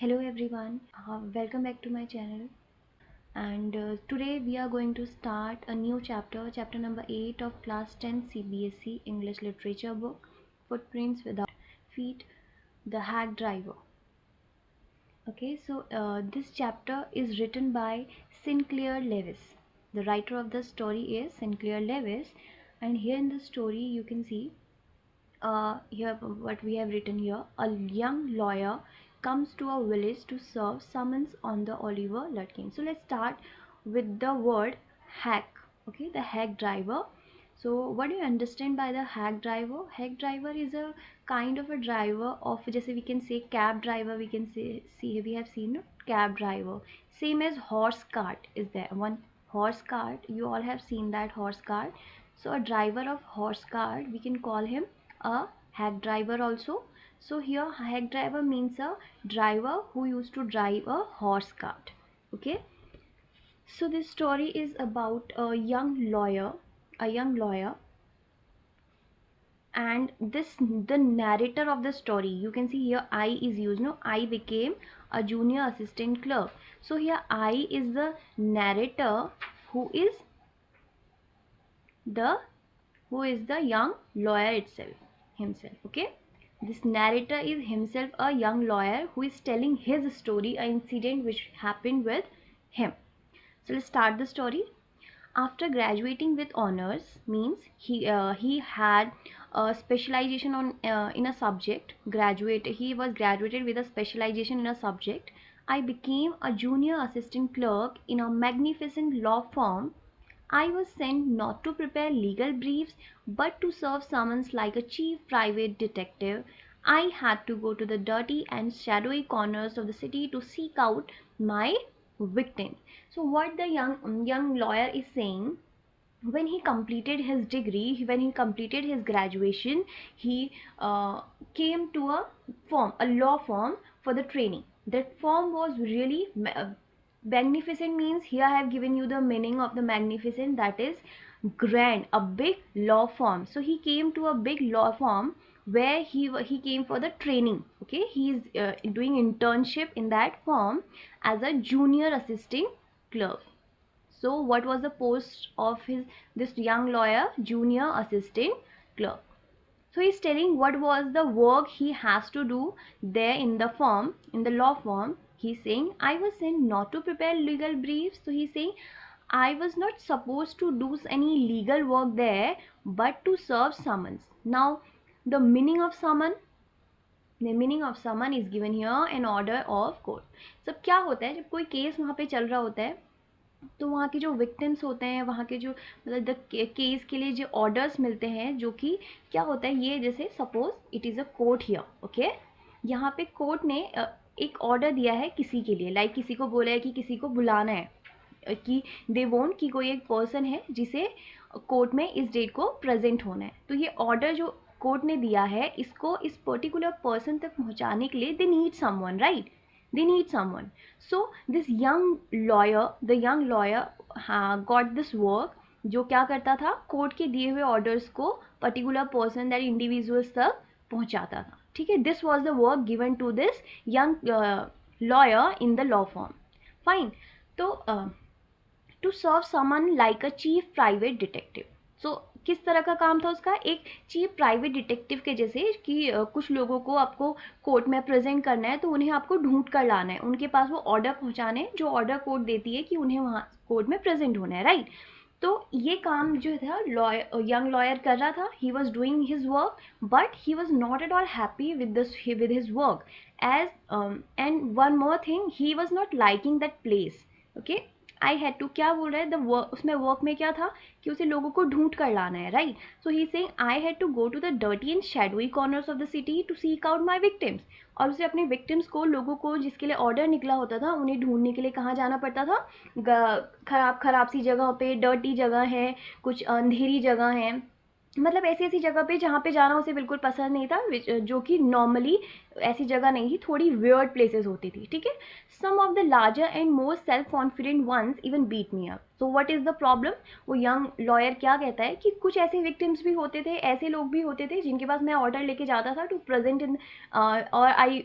Hello everyone, welcome back to my channel. And today we are going to start a new chapter, chapter number 8 of class 10 CBSE English literature book, Footprints Without Feet, The Hack Driver. Okay, so this chapter is written by Sinclair Lewis. The writer of the story is Sinclair Lewis, and here in the story you can see here what we have written here. A young lawyer comes to a village to serve summons on the Oliver Lutkin. So let's start with the word hack. Okay, the hack driver. So what do you understand by the hack driver? Hack driver is a kind of a driver of, जैसे we can say cab driver, we can say, we have seen no? Cab driver. Same as horse cart is there. One horse cart, you all have seen that horse cart. So a driver of horse cart, we can call him a hack driver also. So here hack driver means a driver who used to drive a horse cart. Okay, so this story is about a young lawyer, and the narrator of the story, you can see here I is used. No, I became a junior assistant clerk. So here I is the narrator who is the young lawyer himself. Okay, this narrator is himself a young lawyer who is telling his story, an incident which happened with him. So let's start the story. After graduating with honors, means he had a specialization on in a subject. He was graduated with a specialization in a subject. I became a junior assistant clerk in a magnificent law firm. I was sent not to prepare legal briefs but to serve summons like a chief private detective. I had to go to the dirty and shadowy corners of the city to seek out my victims. So what the young lawyer is saying, when he completed his degree, when he completed his graduation, he came to a law firm for the training. That firm was really magnificent. Means here I have given you the meaning of the magnificent, that is grand, a big law firm. So he came to a big law firm where he came for the training. Okay, he is doing internship in that firm as a junior assistant clerk. So what was the post of this young lawyer? Junior assistant clerk. So he's telling what was the work he has to do there in the firm, in the law firm. He's saying, I was sent not to prepare legal briefs. So he's saying, I was not supposed to do any legal work there, but to serve summons. Now, the meaning of summon is given here, an order of court. So क्या होता है, जब कोई case वहाँ पे चल रहा होता है, तो वहाँ के जो विक्टिम्स होते हैं, वहाँ के जो मतलब केस के लिए जो ऑर्डर्स मिलते हैं, जो कि क्या होता है, ये जैसे suppose it is a court here. Okay, यहाँ पे कोर्ट ने एक ऑर्डर दिया है किसी के लिए, लाइक किसी को बोला है कि किसी को बुलाना है, कि दे वोंट कि कोई एक पर्सन है जिसे कोर्ट में इस डेट को प्रेजेंट होना है. तो ये ऑर्डर जो कोर्ट ने दिया है, इसको इस पर्टिकुलर पर्सन तक पहुँचाने के लिए they need someone, right? They need someone. So this young lawyer got this work. जो क्या करता था, कोर्ट के दिए हुए ऑर्डर्स को पर्टिकुलर पर्सन, दैट इंडिविजुअल्स तक पहुंचाता था. ठीक है, this was the work given to this young lawyer in the law firm. Fine. तो to serve summon like a chief private detective. So किस तरह का काम था उसका? एक चीफ प्राइवेट डिटेक्टिव के जैसे, कि कुछ लोगों को आपको कोर्ट में प्रेजेंट करना है, तो उन्हें आपको ढूंढ कर लाना है, उनके पास वो ऑर्डर पहुंचाने, जो ऑर्डर कोर्ट देती है कि उन्हें वहाँ कोर्ट में प्रेजेंट होना है, राइट? तो ये काम जो था यंग लॉयर कर रहा था. He was doing his work, but he was not at all happy with his work. As and one more thing, he was not liking that place. Okay, I had to, क्या बोल रहा है, the work, उसमें work में क्या था कि उसे लोगों को ढूंढ कर लाना है, right? So he saying I had to go to the dirty and shadowy corners of the city to seek out my victims. और उसे अपने विक्टिम्स को, लोगों को जिसके लिए ऑर्डर निकला होता था, उन्हें ढूंढने के लिए कहाँ जाना पड़ता था? खराब सी जगह पे, डर्टी जगह है, कुछ अंधेरी जगह है, मतलब ऐसी ऐसी जगह पे जहाँ पे जाना उसे बिल्कुल पसंद नहीं था, जो कि नॉर्मली ऐसी जगह नहीं थी, थोड़ी वियर्ड प्लेसेस होती थी, ठीक है। Some of the larger and more self confident once even beat me up. So what is the problem? वो यंग लॉयर क्या कहता है कि कुछ ऐसे विक्टिम्स भी होते थे, ऐसे लोग भी होते थे जिनके पास मैं ऑर्डर लेके जाता था टू प्रेजेंट इन, और I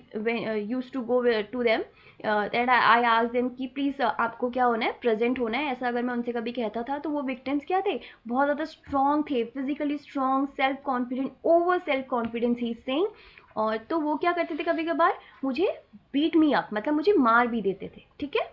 use to go to them that I ask them कि प्लीज़ आपको क्या होना है, प्रेजेंट होना है, ऐसा अगर मैं उनसे कभी कहता था तो वो विक्टिम्स क्या थे, बहुत ज़्यादा स्ट्रॉन्ग थे, physically strong, self confident, over self confidence he saying. और तो वो क्या करते थे कभी कभार, मुझे बीट मी अप, मतलब मुझे मार भी देते थे, ठीक है।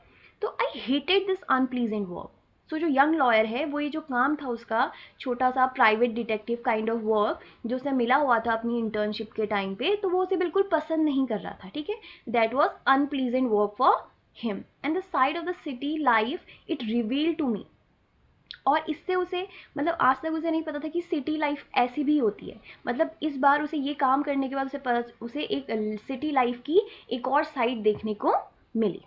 तो I hated this unpleasant work. So जो यंग लॉयर है वो ये जो काम था उसका, छोटा सा private detective kind of work जो उसे मिला हुआ था अपनी इंटर्नशिप के टाइम पे, तो वो उसे बिल्कुल पसंद नहीं कर रहा था, ठीक है। That was unpleasant work for him and the side of the city life it reveal to me. और इससे उसे, मतलब आज तक उसे नहीं पता था कि सिटी लाइफ ऐसी भी होती है। मतलब इस बार उसे ये काम करने के बाद उसे एक सिटी लाइफ की एक और साइड देखने को मिली।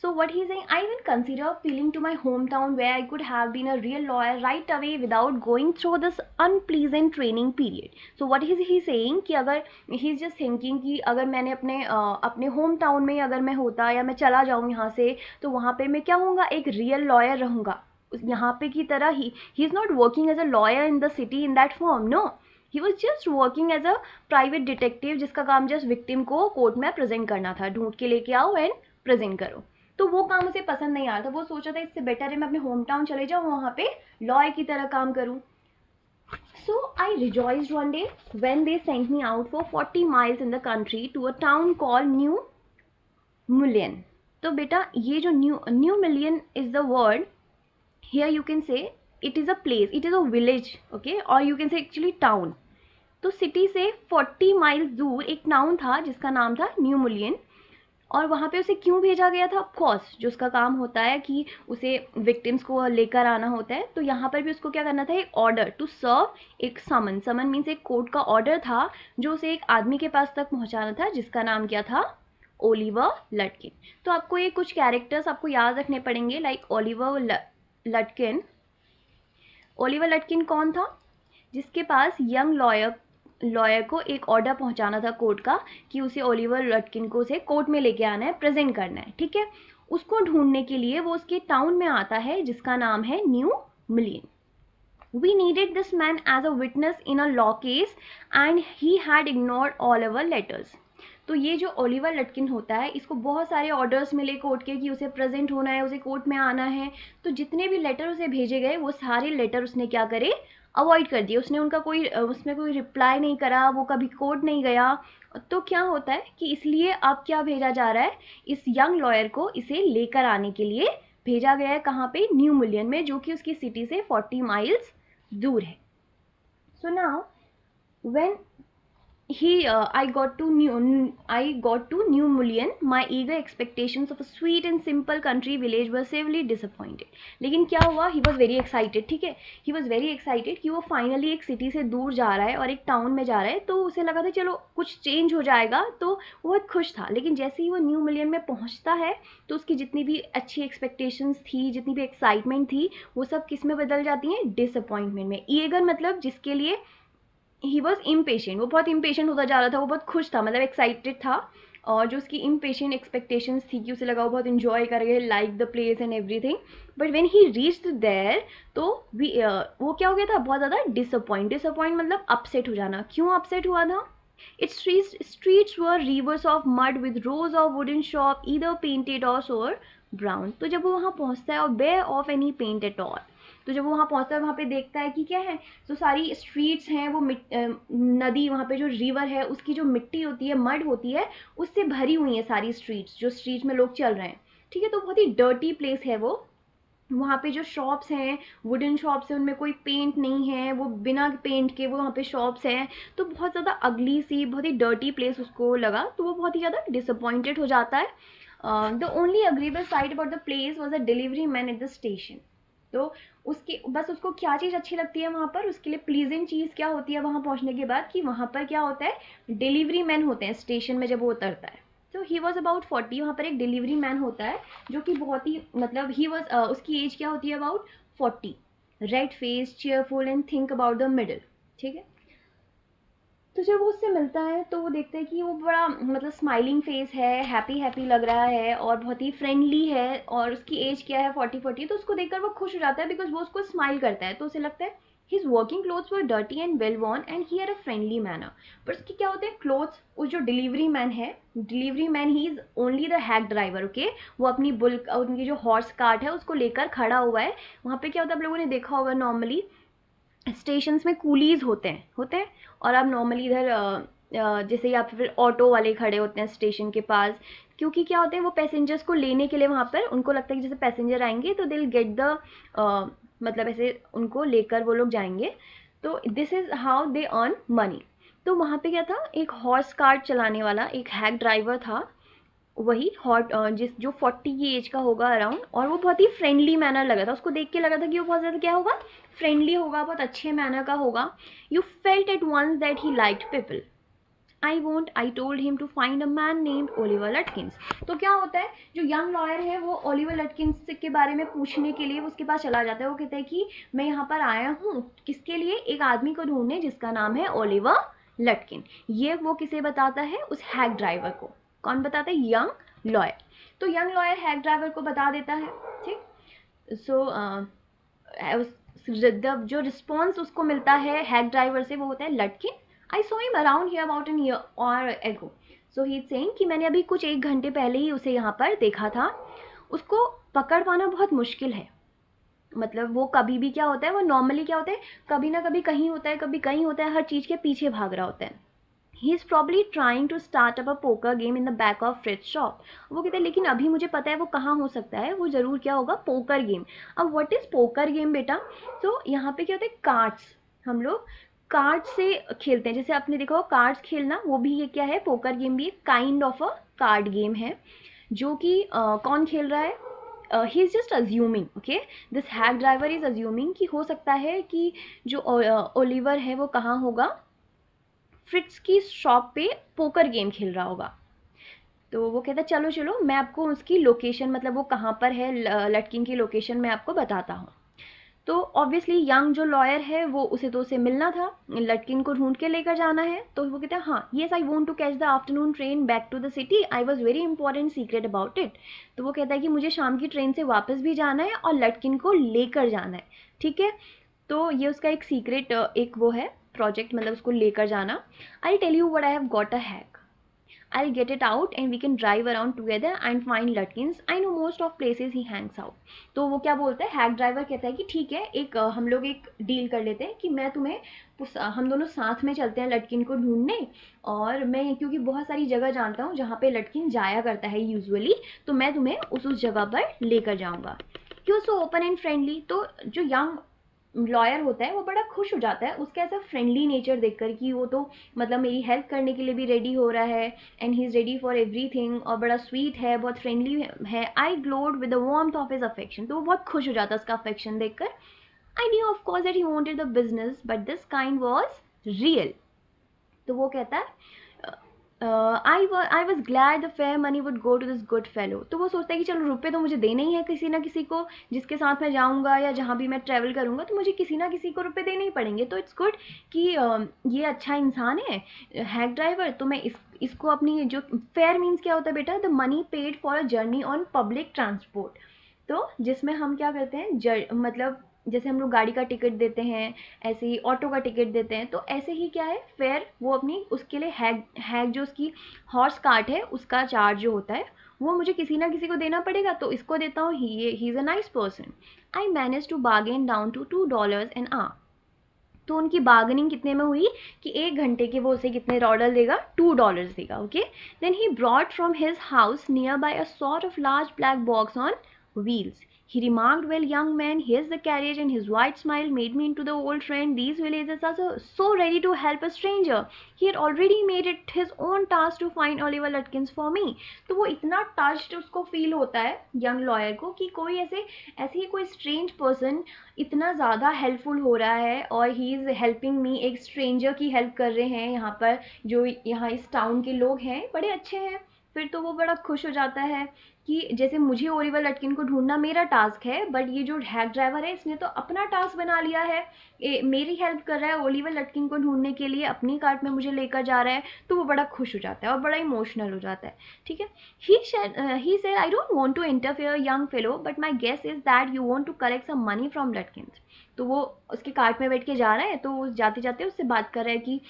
So what he's saying, I even consider feeling to my hometown where I could have been a real lawyer right away without going through this unpleasant training period. So what is he saying कि अगर he's just thinking कि अगर मैंने अपने home town में अगर मैं होता या मैं चला जाऊँ यहाँ से, तो वहाँ पे मैं क्या हूँगा, एक रियल लॉयर रहूँगा यहाँ पे की तरह ही। He is not working as a lawyer in the city in that firm, no, he was just working as a private detective जिसका काम जस्ट विक्टिम को कोर्ट में प्रेजेंट करना था, ढूंढ के लेके आओ एंड प्रेजेंट करो। तो वो काम उसे पसंद नहीं आ रहा था, वो सोचा था इससे बेटर है मैं अपने होम टाउन चले जाऊँ, वहाँ पे लॉयर की तरह काम करूँ। So I rejoiced one day when they sent me out for 40 miles in the country to a town called New Mullion. तो बेटा ये जो New Mullion is the word, here you can say it is a place, it is a village, okay, or you can say actually town. तो city से 40 miles दूर एक town था जिसका नाम था न्यू मुलियन। और वहाँ पे उसे क्यों भेजा गया था? ऑफकोर्स जो उसका काम होता है कि उसे विक्टिम्स को लेकर आना होता है, तो यहाँ पर भी उसको क्या करना था, एक ऑर्डर टू सर्व, एक समन, समन मीन्स एक कोर्ट का ऑर्डर था जो उसे एक आदमी के पास तक पहुँचाना था जिसका नाम क्या था, ओलिवर लटकिन। तो आपको ये कुछ कैरेक्टर्स आपको याद रखने पड़ेंगे, लाइक ओलिवर लटकिन। ओलिवर लटकिन कौन था? जिसके पास यंग लॉयर को एक ऑर्डर पहुंचाना था कोर्ट का कि उसे ओलिवर लटकिन को उसे कोर्ट में लेके आना है, प्रेजेंट करना है, ठीक है। उसको ढूंढने के लिए वो उसके टाउन में आता है जिसका नाम है new million. We needed this man as a witness in a law case and he had ignored all our letters. तो ये जो ओलिवर लटकिन होता है, इसको बहुत सारे ऑर्डर्स मिले कोर्ट के कि उसे प्रेजेंट होना है, उसे कोर्ट में आना है। तो जितने भी लेटर उसे भेजे गए वो सारे लेटर उसने क्या करे, अवॉइड कर दिए। उसने उनका उसमें कोई रिप्लाई नहीं करा, वो कभी कोर्ट नहीं गया। तो क्या होता है कि इसलिए अब क्या भेजा जा रहा है, इस यंग लॉयर को इसे लेकर आने के लिए भेजा गया है, कहाँ पे, न्यू मिलियन में, जो कि उसकी सिटी से 40 माइल्स दूर है। So now when I got to New Mullion. My eager expectations of a sweet and simple country village were severely disappointed. लेकिन क्या हुआ? He was very excited, ठीक है? He was very excited कि वो finally एक city से दूर जा रहा है और एक town में जा रहा है, तो उसे लगा था चलो कुछ change हो जाएगा, तो वो बहुत खुश था। लेकिन जैसे ही वो न्यू मिलियन में पहुंचता है तो उसकी जितनी भी अच्छी expectations थी, जितनी भी excitement थी, वो सब किस में बदल जाती हैं? Disappointment में। Eager मतलब जिसके लिए ही वॉज इम्पेशेंट, वो बहुत इम्पेशेंट होता जा रहा था, वो बहुत खुश था, मतलब एक्साइटेड था। और जो उसकी इम्पेशेंट एक्सपेक्टेशंस थी कि उसे लगा वो बहुत इन्जॉय करेंगे, like the place and everything, but when he reached there तो वो क्या हो गया था, बहुत ज़्यादा डिसअपॉइंट मतलब अपसेट हो जाना। क्यों अपसेट हुआ था? It's streets were rivers of mud with rows of wooden shop either painted or or brown. तो जब वो वहाँ पहुँचता है और bare of any paint at all, तो जब वो वहाँ पहुँचता है वहाँ पे देखता है कि क्या है, तो सारी स्ट्रीट्स हैं वो नदी, वहाँ पे जो रिवर है उसकी जो मिट्टी होती है, मड होती है, उससे भरी हुई है सारी स्ट्रीट्स, जो स्ट्रीट में लोग चल रहे हैं, ठीक है। तो बहुत ही डर्टी प्लेस है वो। वहाँ पे जो शॉप्स हैं, वुडन शॉप्स हैं, उनमें कोई पेंट नहीं है, वो बिना पेंट के वो वहाँ पे शॉप्स हैं। तो बहुत ज़्यादा अगली सी, बहुत ही डर्टी प्लेस उसको लगा, तो वो बहुत ही ज़्यादा डिसअपॉइंटेड हो जाता है। The only agreeable side about the place was a delivery man at the station. तो उसके बस उसको क्या चीज़ अच्छी लगती है वहाँ पर, उसके लिए प्लीजेंट चीज़ क्या होती है वहाँ पहुँचने के बाद, कि वहाँ पर क्या होता है, डिलीवरी मैन होते हैं स्टेशन में जब वो उतरता है। तो ही वॉज अबाउट 40, वहाँ पर एक डिलीवरी मैन होता है जो कि बहुत ही, मतलब ही वॉज, उसकी एज क्या होती है, about 40, red face, cheerful and think about the middle, ठीक है। तो जब वो उससे मिलता है तो वो देखता है कि वो बड़ा मतलब स्माइलिंग फेस है, हैप्पी हैप्पी लग रहा है और बहुत ही फ्रेंडली है, और उसकी एज क्या है 40 तो उसको देखकर वो खुश हो जाता है बिकॉज वो उसको स्माइल करता है। तो उसे लगता है his working clothes were dirty and well worn and he had a friendly manner. पर उसके क्या होते हैं क्लोथ्स, उस जो डिलीवरी मैन है, delivery man he is only the hack driver, okay. वो अपनी बुल उनकी जो हॉर्स कार्ट है उसको लेकर खड़ा हुआ है। वहाँ पे क्या होता है, आप लोगों ने देखा होगा नॉर्मली स्टेशंस में कूलीज होते हैं। और अब नॉर्मली इधर जैसे या फिर ऑटो वाले खड़े होते हैं स्टेशन के पास, क्योंकि क्या होते हैं वो पैसेंजर्स को लेने के लिए वहाँ पर उनको लगता है कि जैसे पैसेंजर आएंगे तो दिल गेट द मतलब ऐसे उनको लेकर वो लोग जाएंगे। तो this is how they earn money. तो वहाँ पे क्या था, एक हॉर्स कार्ट चलाने वाला एक हैक ड्राइवर था, वही हॉट जिस जो 40 की एज का होगा अराउंड, और वो बहुत ही फ्रेंडली मैनर लगा था, उसको देख के लगा था कि वो बहुत ज़्यादा क्या होगा, फ्रेंडली होगा, बहुत अच्छे मैनर का होगा। You felt at once that he liked people. I told him to find a man named Oliver Latkins. तो क्या होता है, जो यंग लॉयर है वो ओलिवर लटकिंस के बारे में पूछने के लिए उसके पास चला जाता है। वो कहता है कि मैं यहाँ पर आया हूँ किसके लिए, एक आदमी को ढूंढने जिसका नाम है ओलिवर लटकिन। ये वो किसे बताता है, उस हैक ड्राइवर को। कौन बताता है, यंग लॉयर। तो यंग लॉयर हैक ड्राइवर को बता देता है, ठीक। सो जो रिस्पॉन्स उसको मिलता है हैक ड्राइवर से वो होता है, Latkin I saw him around here about an year और ago. So he is saying कि मैंने अभी कुछ 1 घंटे पहले ही उसे यहाँ पर देखा था। उसको पकड़ पाना बहुत मुश्किल है, मतलब वो कभी भी क्या होता है, वो नॉर्मली क्या होता है, कभी ना कभी कहीं होता है, कभी कहीं होता है, हर चीज़ के पीछे भाग रहा होता है। He is probably trying to start up a poker game in the back of Fritz shop. वो कहते हैं लेकिन अभी मुझे पता है वो कहाँ हो सकता है, वो ज़रूर क्या होगा, पोकर गेम। अब व्हाट इज़ पोकर गेम बेटा, तो यहाँ पे क्या होता है, कार्ड्स, हम लोग कार्ड से खेलते हैं। जैसे आपने देखा हो कार्ड्स खेलना, वो भी ये क्या है, पोकर गेम भी एक kind of a card game है। जो कि कौन खेल रहा है, he is just assuming, okay. This hack driver is assuming कि हो सकता है कि जो ओलिवर है वो कहाँ होगा, फ्रिट्स की शॉप पे पोकर गेम खेल रहा होगा। तो वो कहता है चलो चलो मैं आपको उसकी लोकेशन, मतलब वो कहाँ पर है, लटकिन की लोकेशन मैं आपको बताता हूँ। तो ऑब्वियसली यंग जो लॉयर है वो उसे तो उसे मिलना था, लटकिन को ढूंढ के लेकर जाना है। तो वो कहता है हाँ yes I want to catch the afternoon train back to the city, I was very important secret about it. तो वो कहता है कि मुझे शाम की ट्रेन से वापस भी जाना है और लटकिन को लेकर जाना है, ठीक है। तो ये उसका एक सीक्रेट एक वो है प्रोजेक्ट, मतलब उसको लेकर जाना। I tell you what I have got a hack, I'll get it out and we can drive around together and find Lutkins. I know most of places he hangs out. तो वो क्या बोलता है, hack driver कहता है कि ठीक है, एक हम लोग एक डील कर लेते हैं कि मैं तुम्हें हम दोनों साथ में चलते हैं लटकिन को ढूंढने, और मैं क्योंकि बहुत सारी जगह जानता हूँ जहाँ पे लटकिन जाया करता है यूजुअली, तो मैं तुम्हें उस जगह पर लेकर जाऊँगा। He was so open and friendly. तो जो यंग लॉयर होता है वो बड़ा खुश हो जाता है उसका ऐसा फ्रेंडली नेचर देखकर कि वो तो मतलब मेरी हेल्प करने के लिए भी रेडी हो रहा है, and he is ready for everything, और बड़ा स्वीट है, बहुत फ्रेंडली है। I glowed with the warmth of his affection. तो वो बहुत खुश हो जाता है उसका अफेक्शन देखकर। I knew of course that he wanted the business but this kind was real. तो वो कहता है I was glad the fare money would go to this good fellow. तो वो सोचता है कि चलो रुपए तो मुझे देने ही है किसी ना किसी को, जिसके साथ मैं जाऊंगा या जहाँ भी मैं ट्रैवल करूंगा तो मुझे किसी ना किसी को रुपए देने ही पड़ेंगे। तो इट्स गुड कि ये अच्छा इंसान है हैक ड्राइवर, तो मैं इसको अपनी जो फेयर मीन्स क्या होता है बेटा, the money paid for a journey on public transport. तो जिसमें हम क्या करते हैं, मतलब जैसे हम लोग गाड़ी का टिकट देते हैं, ऐसे ही ऑटो का टिकट देते हैं, तो ऐसे ही क्या है फेयर, वो अपनी उसके लिए हैग हैग जो उसकी हॉर्स कार्ट है उसका चार्ज जो होता है वो मुझे किसी ना किसी को देना पड़ेगा, तो इसको देता हूँ, he is a nice person. I manage to bargain down to $2 an hour. तो उनकी बार्गेनिंग कितने में हुई कि 1 घंटे के वो उसे कितने डॉलर देगा, $2 देगा, okay. Then he brought from his house nearby a sort of large black box on wheels. He remarked, well, young man, here's the carriage, and his wide smile made me into the old friend. These villagers are so ready to help a stranger. He had already made it his own task to find Oliver Lutkins for me. तो वो इतना touched उसको feel होता है young lawyer को कि कोई ऐसे ही कोई स्ट्रेंज पर्सन इतना ज़्यादा हेल्पफुल हो रहा है, और ही इज़ हेल्पिंग मी, एक स्ट्रेंजर की हेल्प कर रहे हैं यहाँ पर, जो यहाँ इस टाउन के लोग हैं बड़े अच्छे हैं। फिर तो वो बड़ा खुश हो जाता है कि जैसे मुझे ओलिवर लटकिन को ढूंढना मेरा टास्क है, बट ये जो हैक ड्राइवर है इसने तो अपना टास्क बना लिया है, मेरी हेल्प कर रहा है ओलिवर लटकिन को ढूंढने के लिए, अपनी कार्ट में मुझे लेकर जा रहा है, तो वो बड़ा खुश हो जाता है और बड़ा इमोशनल हो जाता है, ठीक है। He said I don't want to interfere young fellow, but my guess is that you want to collect some money from Latkin. तो वो उसके कार्ट में बैठ के जा रहा है, तो जाते जाते उससे बात कर रहा है कि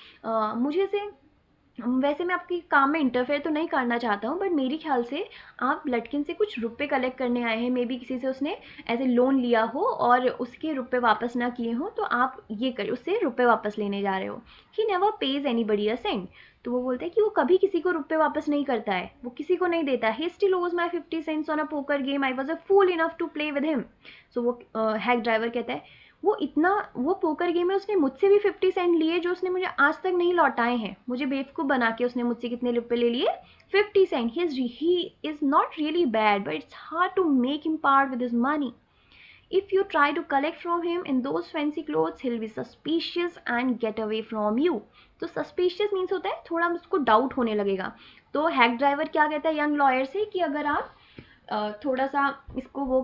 मुझे से वैसे मैं आपके काम में इंटरफेयर तो नहीं करना चाहता हूँ, बट मेरे ख्याल से आप लटकिन से कुछ रुपए कलेक्ट करने आए हैं, मे बी किसी से उसने ऐसे लोन लिया हो और उसके रुपए वापस ना किए हो, तो आप ये कर उससे रुपए वापस लेने जा रहे हो। He never pays anybody a cent. तो वो बोलता है कि वो कभी किसी को रुपए वापस नहीं करता है, वो किसी को नहीं देता। He still owes my 50 cents on a poker game, I was a fool enough to play with him. So वो हैक ड्राइवर कहता है वो पोकर गेम में उसने मुझसे भी 50 सेंट लिए जो उसने मुझे आज तक नहीं लौटाए हैं। मुझे बेवकूफ़ बना के उसने मुझसे कितने रुपए ले लिए, 50 cent. He is not really bad, but it's hard to make him part with his money. If you try to collect from him in those fancy clothes, he'll be suspicious and get away from you. तो suspicious means होता है थोड़ा उसको doubt होने लगेगा। तो hack driver क्या कहता है यंग लॉयर से कि अगर आप थोड़ा सा इसको वो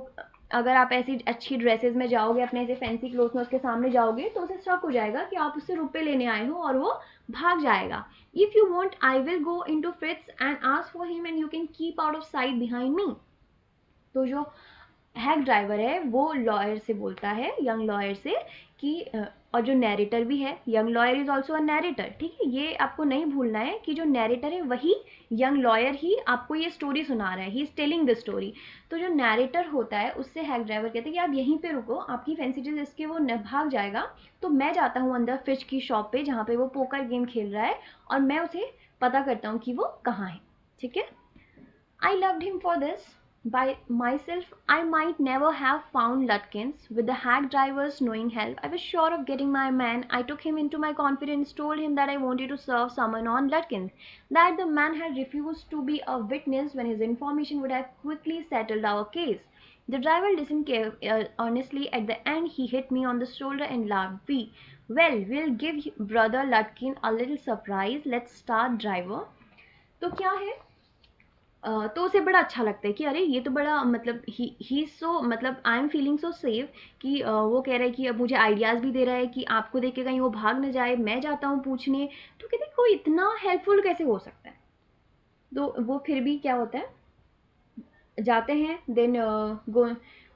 अगर आप ऐसी अच्छी ड्रेसेस में जाओगे, अपने ऐसे फैंसी क्लोथ में उसके सामने जाओगे, तो उसे शक हो जाएगा कि आप उससे रुपए लेने आए हो और वो भाग जाएगा. If you want I will go in to Fritz and ask for him and you can keep out of sight behind me. तो जो हैक ड्राइवर है वो लॉयर से बोलता है, यंग लॉयर से कि और जो नैरेटर भी है, young lawyer is also a narrator, ठीक है. ये आपको नहीं भूलना है कि जो नैरेटर है वही यंग लॉयर ही आपको ये स्टोरी सुना रहा है. He is telling the story. तो जो नैरेटर होता है उससे हैक ड्राइवर कहते हैं कि आप यहीं पे रुको, आपकी फैंसी ड्रेस इसके वो भाग जाएगा, तो मैं जाता हूँ अंदर फ्रिज की शॉप पे जहाँ पे वो पोकर गेम खेल रहा है और मैं उसे पता करता हूँ कि वो कहाँ है, ठीक है. I loved him for this. By myself, I might never have found Lutkins. With the hack driver's knowing help, I was sure of getting my man. I took him into my confidence, told him that I wanted to serve someone on Lutkins, that the man had refused to be a witness when his information would have quickly settled our case. The driver listened earnestly. At the end, he hit me on the shoulder and laughed. We'll give brother Lutkin a little surprise. Let's start, driver. तो क्या है, तो उसे बड़ा अच्छा लगता है कि अरे ये तो बड़ा मतलब ही सो मतलब I am feeling so safe कि वो कह रहा है कि अब मुझे आइडियाज़ भी दे रहा है कि आपको देख के कहीं वो भाग न जाए. मैं जाता हूँ पूछने, तो कहते कोई इतना हेल्पफुल कैसे हो सकता है. तो वो फिर भी क्या होता है, जाते हैं. देन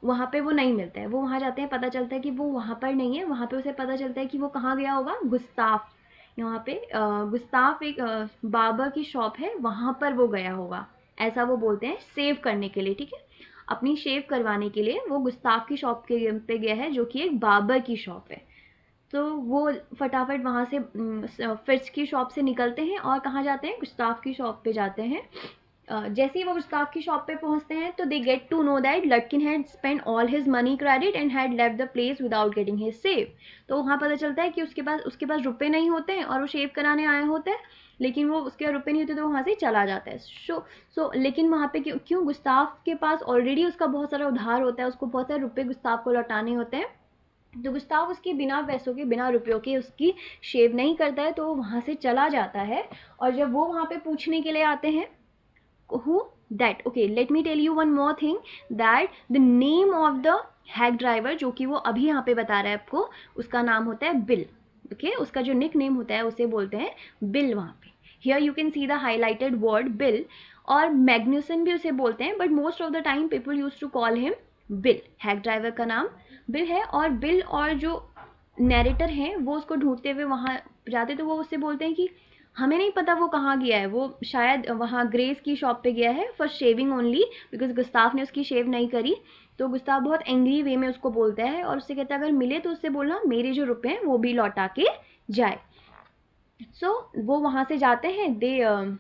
वहाँ पे वो नहीं मिलता है. वो वहाँ जाते हैं, पता चलता है कि वो वहाँ पर नहीं है. वहाँ पे उसे पता चलता है कि वो कहाँ गया होगा, गुस्ताफ. यहाँ पे गुस्ताफ एक बार्बर की शॉप है, वहाँ पर वो गया होगा, ऐसा वो बोलते हैं, सेव करने के लिए, ठीक है. अपनी शेव करवाने के लिए वो गुस्ताफ की शॉप के पे गया है जो कि एक बार्बर की शॉप है. तो वो फटाफट वहाँ से फ्रिज की शॉप से निकलते हैं और कहाँ जाते हैं, गुस्ताफ की शॉप पे जाते हैं. जैसे ही वो गुस्ताफ की शॉप पे पहुंचते हैं तो they get to know that Lutkin had spend all his money credit and had left the place without getting his save. तो वहाँ पता चलता है कि उसके पास रुपए नहीं होते हैं और वो शेव कराने आए होते हैं, लेकिन वो उसके रुपए नहीं होते तो वहाँ से चला जाता है. लेकिन वहाँ पे क्यों गुस्ताफ के पास ऑलरेडी उसका बहुत सारा उधार होता है, उसको बहुत सारे रुपए गुस्ताफ को लौटाने होते हैं. तो गुस्ताव उसके बिना पैसों के, बिना रुपयों के उसकी शेव नहीं करता है, तो वो वहाँ से चला जाता है. और जब वो वहाँ पे पूछने के लिए आते हैं, who that okay let me tell you one more thing that the name of the hack driver जो कि वो अभी यहाँ पे बता रहा है आपको, उसका नाम होता है बिल. ओके, उसका जो निक नेम होता है उसे बोलते हैं बिल. वहाँ पे here you can see the highlighted word Bill. और मैग्न्यूसन भी उसे बोलते हैं, but most of the time people use to call him Bill. Hack driver का नाम बिल है. और बिल और जो नैरेटर हैं वो उसको ढूंढते हुए वहाँ जाते, तो वो उससे बोलते हैं कि हमें नहीं पता वो कहाँ गया है, वो शायद वहाँ ग्रेस की शॉप पे गया है for shaving only, because Gustave ने उसकी शेव नहीं करी. तो गुस्ताफ बहुत एंग्री वे में उसको बोलता है और उससे कहता है अगर मिले तो उससे बोलना मेरे जो रुपए हैं वो भी लौटा के जाए. वो वहाँ से जाते हैं.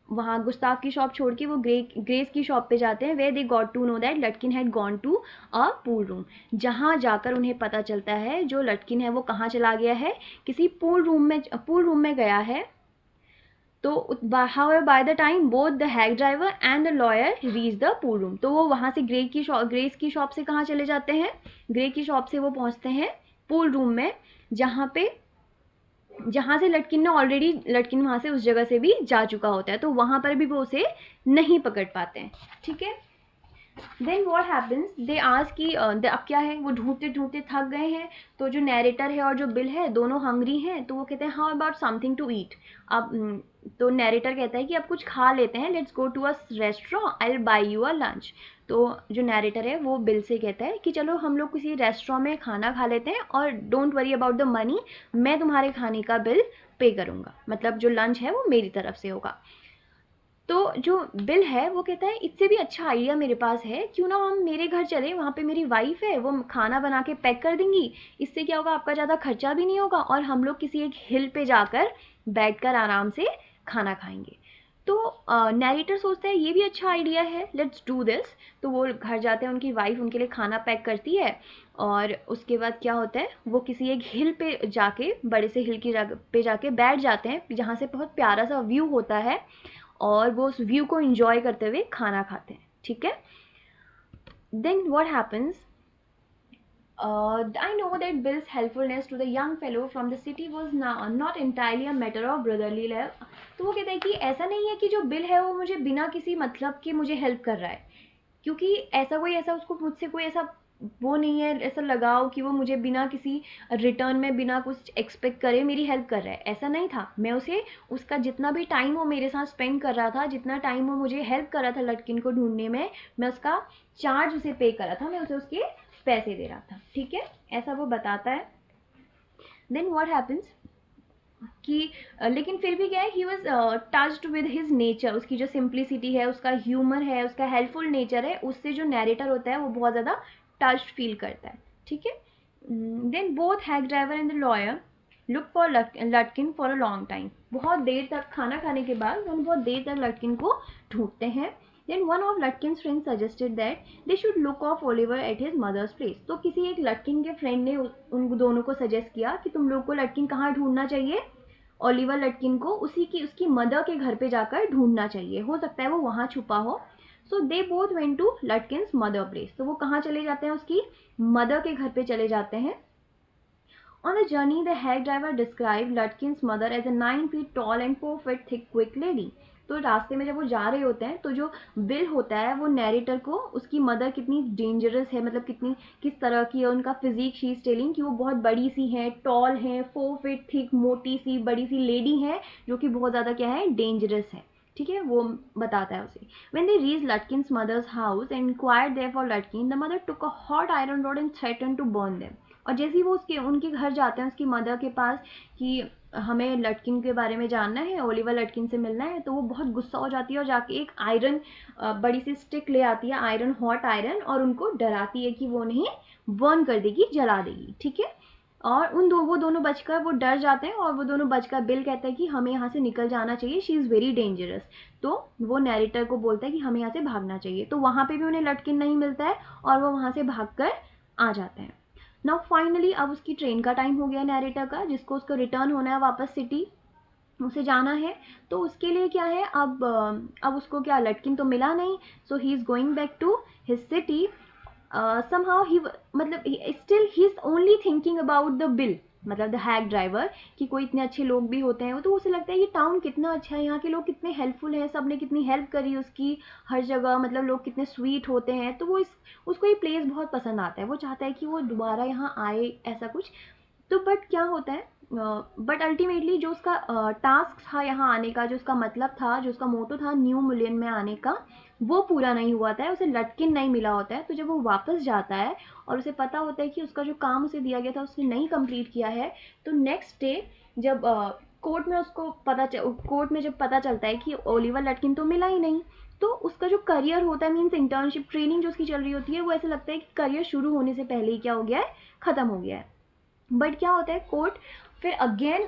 वहाँ गुस्ताफ की शॉप छोड़ के वो ग्रेस की शॉप पे जाते हैं, where they got to know that Lutkin had gone to a pool room. जहाँ जाकर उन्हें पता चलता है जो लटकिन है वो कहाँ चला गया है, किसी पूल रूम में गया है. तो however by the time both the hack driver and the lawyer reach the pool room, तो वो वहाँ से ग्रेस की शॉप से कहाँ चले जाते हैं, ग्रे की शॉप से वो पहुँचते हैं पूल रूम में, जहाँ से लटकिन वहाँ से उस जगह से भी जा चुका होता है. तो वहाँ पर भी वो उसे नहीं पकड़ पाते हैं, ठीक है. देन वॉट हैपन्स, दे आज की अब क्या है, वो ढूंढते ढूंढते थक गए हैं, तो जो नैरेटर है और जो बिल है दोनों हंग्री हैं, तो वो कहते हैं how about something to eat. अब तो नैरेटर कहता है कि अब कुछ खा लेते हैं, let's go to a restaurant, I will buy you a lunch. तो जो नैरेटर है वो बिल से कहता है कि चलो हम लोग किसी रेस्टोरेंट में खाना खा लेते हैं और don't worry about the money, मैं तुम्हारे खाने का बिल पे करूँगा, मतलब जो लंच है वो मेरी तरफ से होगा। तो जो बिल है वो कहता है इससे भी अच्छा आइडिया मेरे पास है, क्यों ना हम मेरे घर चले, वहाँ पे मेरी वाइफ है, वो खाना बना के पैक कर देंगी, इससे क्या होगा आपका ज़्यादा खर्चा भी नहीं होगा और हम लोग किसी एक हिल पे जाकर बैठकर आराम से खाना खाएंगे। तो नैरेटर सोचता है ये भी अच्छा आइडिया है, लेट्स डू दिस। तो वो घर जाते हैं, उनकी वाइफ उनके लिए खाना पैक करती है और उसके बाद क्या होता है, वो किसी एक हिल पे जाके, बड़े से हिल की जगह पे जाके बैठ जाते हैं जहाँ से बहुत प्यारा सा व्यू होता है और वो उस व्यू को एंजॉय करते हुए खाना खाते हैं, ठीक है। Then what happens, I know that Bill's helpfulness to the young fellow from the city was not entirely a matter of brotherly love. तो वो कहता है कि ऐसा नहीं है कि जो बिल है वो मुझे बिना किसी मतलब के मुझे हेल्प कर रहा है, क्योंकि ऐसा कोई ऐसा उसको मुझसे कोई ऐसा वो नहीं है, ऐसा लगाओ कि वो मुझे बिना किसी रिटर्न में बिना कुछ एक्सपेक्ट करे मेरी हेल्प कर रहा है, ऐसा नहीं था। मैं उसे उसका जितना भी टाइम वो मेरे साथ स्पेंड कर रहा था, जितना टाइम वो मुझे हेल्प कर रहा था लटकिन को ढूंढने में, मैं उसका चार्ज उसे पे कर रहा था, मैं उसे उसके पैसे दे रहा था, ठीक है, ऐसा वो बताता है। देन व्हाट हैपेंस कि लेकिन फिर भी क्या है, he was touched with his nature, उसकी जो सिंप्लिसिटी है, उसका ह्यूमर है, उसका हेल्पफुल नेचर है, उससे जो नैरेटर होता है वो बहुत ज़्यादा टच्ड फील करता है, ठीक है। Then both hack driver and the lawyer look for Lutkin for a long time, बहुत देर तक खाना खाने के बाद हम बहुत देर तक लटकिन को ढूंढते हैं। Then one of Lutkin's friends suggested that they should look off Oliver at his mother's place. तो किसी एक लटकिन के फ्रेंड ने उन दोनों को सजेस्ट किया कि तुम लोग को लटकिन कहाँ ढूंढना चाहिए, ओलिवर लटकिन को उसी की उसकी मदर के घर पे जाकर ढूंढना चाहिए, हो सकता है वो वहाँ छुपा हो। So they both went to Lutkins mother place, तो वो कहाँ चले जाते हैं, उसकी मदर के घर पे चले जाते हैं। On the journey, the hack driver described Lutkin's mother as a 9 feet tall and 4 feet thick quick lady. तो रास्ते में जब वो जा रहे होते हैं तो जो बिल होता है वो नैरेटर को उसकी मदर कितनी डेंजरस है, मतलब कितनी किस तरह की है उनका फिजिक, शी इज टेलिंग कि वो बहुत बड़ी सी है, टॉल है, 4 फीट थिक, मोटी सी बड़ी सी लेडी है जो कि बहुत ज़्यादा क्या है, डेंजरस है, ठीक है, वो बताता है उसे। When they reached Lutkin's mother's house and inquired there for Lutkin, the mother took a hot iron rod and threatened to burn them. और जैसे ही वो उसके उनके घर जाते हैं उसकी मदर के पास कि हमें लटकिन के बारे में जानना है, ओलिवर लटकिन से मिलना है, तो वो बहुत गुस्सा हो जाती है और जाके एक आयरन बड़ी सी स्टिक ले आती है, आयरन, हॉट आयरन, और उनको डराती है कि वो नहीं बर्न कर देगी, जला देगी, ठीक है। और वो दोनों बचकर वो डर जाते हैं और वो दोनों बचकर बिल कहता है कि हमें यहाँ से निकल जाना चाहिए, शी इज़ वेरी डेंजरस। तो वो नैरेटर को बोलता है कि हमें यहाँ से भागना चाहिए, तो वहाँ पे भी उन्हें लटकिन नहीं मिलता है और वो वहाँ से भागकर आ जाते हैं। नाउ फाइनली अब उसकी ट्रेन का टाइम हो गया नैरेटर का, जिसको उसको रिटर्न होना है वापस सिटी, उसे जाना है। तो उसके लिए क्या है, अब उसको क्या लटकिन तो मिला नहीं, so he is going back to his city. somehow he मतलब still he is only thinking about the bill, मतलब द हैक ड्राइवर, कि कोई इतने अच्छे लोग भी होते हैं, तो उसे लगता है ये टाउन कितना अच्छा है, यहाँ के लोग कितने हेल्पफुल हैं, सब ने कितनी हेल्प करी उसकी हर जगह, मतलब लोग कितने स्वीट होते हैं, तो वो उसको ये प्लेस बहुत पसंद आता है, वो चाहता है कि वो दोबारा यहाँ आए, ऐसा कुछ। तो बट क्या होता है, बट अल्टीमेटली जो उसका टास्क था यहाँ आने का, जो उसका मतलब था, जो उसका मोटो था न्यू मिलियन में आने का, वो पूरा नहीं हुआ था, उसे लटकिन नहीं मिला होता है। तो जब वो वापस जाता है और उसे पता होता है कि उसका जो काम उसे दिया गया था उसने नहीं कंप्लीट किया है, तो नेक्स्ट डे जब कोर्ट में उसको कोर्ट में जब पता चलता है कि ओलिवर लटकिन तो मिला ही नहीं, तो उसका जो करियर होता है, मीन्स इंटर्नशिप ट्रेनिंग जो उसकी चल रही होती है, वो ऐसा लगता है कि करियर शुरू होने से पहले ही क्या हो गया है, ख़त्म हो गया है। बट क्या होता है, कोर्ट फिर अगेन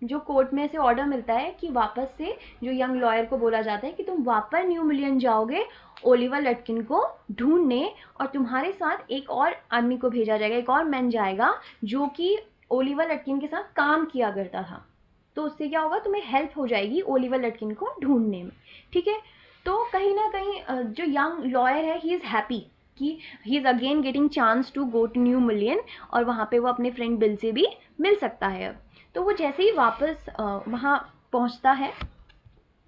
जो कोर्ट में से ऑर्डर मिलता है कि वापस से जो यंग लॉयर को बोला जाता है कि तुम वापस न्यू मिलियन जाओगे ओलिवर लटकिन को ढूंढने, और तुम्हारे साथ एक और आदमी को भेजा जाएगा, एक और मैन जाएगा जो कि ओलिवर लटकिन के साथ काम किया करता था, तो उससे क्या होगा, तुम्हें हेल्प हो जाएगी ओलिवर लटकिन को ढूंढने में, ठीक है। तो कहीं ना कहीं जो यंग लॉयर है ही इज़ हैप्पी कि he is again getting chance to go to New Mullion, और वहाँ पे वो अपने फ्रेंड बिल से भी मिल सकता है अब। तो वो जैसे ही वापस वहाँ पहुँचता है,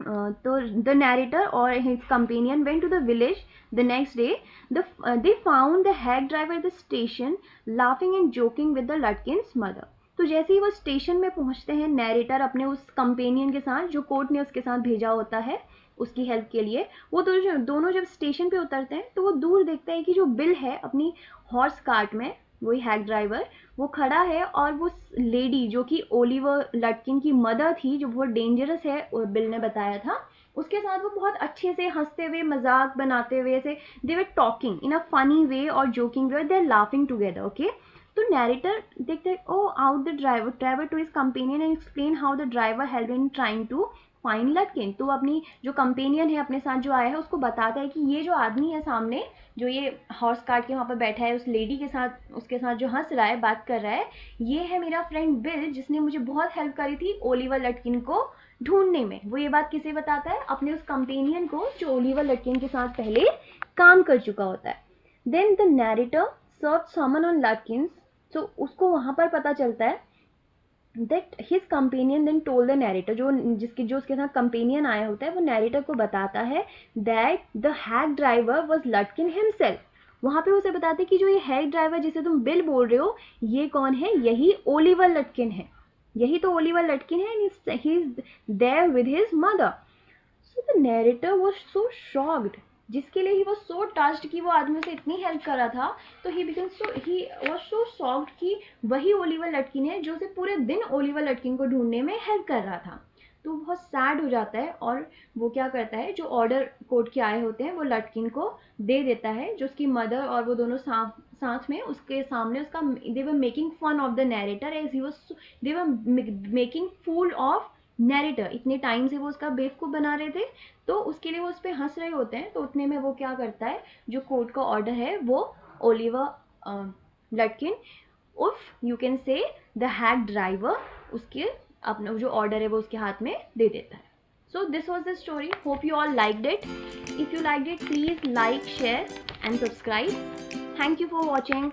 तो द नैरेटर और his companion went to the village the next day. They found the hack driver the station laughing and joking with the Lutkins mother. तो जैसे ही वो स्टेशन में पहुंचते हैं, नैरेटर अपने उस कंपेनियन के साथ जो कोर्ट ने उसके साथ भेजा होता है उसकी हेल्प के लिए, वो दोनों जब स्टेशन पे उतरते हैं तो वो दूर देखते हैं कि जो बिल है अपनी हॉर्स कार्ट में, वही हैग ड्राइवर, वो खड़ा है और वो लेडी जो कि ओलिवर लटकिन की मदर थी, जो बहुत डेंजरस है और बिल ने बताया था, उसके साथ वो बहुत अच्छे से हंसते हुए मजाक बनाते हुए ऐसे दे were talking in a funny way और joking way, they are laughing together. Okay, तो नैरेटर देखते ओ out the driver to his companion and explain how the driver had been trying to find Lutkin. तो अपनी जो companion है अपने साथ जो आया है उसको बताता है कि ये जो आदमी है सामने, जो ये हॉर्स कार्ट के वहाँ पर बैठा है, उस लेडी के साथ उसके साथ जो हंस रहा है, बात कर रहा है, ये है मेरा फ्रेंड बिल, जिसने मुझे बहुत हेल्प करी थी ओलिवर लटकिन को ढूंढने में. वो ये बात किसे बताता है? अपने उस कंपेनियन को जो ओलिवर लटकिन के साथ पहले काम कर चुका होता है. Then the narrator serve summon on Lutkins. तो उसको वहाँ पर पता चलता है that his companion then told the narrator, जो उसके साथ कंपेनियन आया होता है वो नैरेटर को बताता है that the hack driver was Lutkin himself. वहाँ पे उसे बताते हैं कि जो ये हैक ड्राइवर जिसे तुम बिल बोल रहे हो, ये कौन है? यही ओलिवर लटकिन है, यही तो ओलिवर लटकिन है. he is there with his mother. So the narrator was so shocked, जिसके लिए ही वो सो टच्ड कि वो आदमी उसे इतनी हेल्प कर रहा था. तो ही वाज सो शॉक्ड कि वही ओलिवर लटकिन है जो उसे पूरे दिन ओलिवर लटकिन को ढूंढने में हेल्प कर रहा था. तो बहुत सैड हो जाता है और वो क्या करता है, जो ऑर्डर कोर्ट के आए होते हैं वो लटकिन को दे देता है, जो उसकी मदर और वो दोनों साथ में उसके सामने उसका they were making fun of the narrator as he was, they were making fool of narrator. इतने टाइम से वो उसका बेवकूफ़ बना रहे थे, तो उसके लिए वो उस पर हंस रहे होते हैं. तो उतने में वो क्या करता है, जो कोर्ट का ऑर्डर है वो ओलिवर लटकिन, उफ you can say the hack driver, उसके अपना जो ऑर्डर है वो उसके हाथ में दे देता है. So this was the story. Hope you all liked it. If you liked it please like, share and subscribe. Thank you for watching.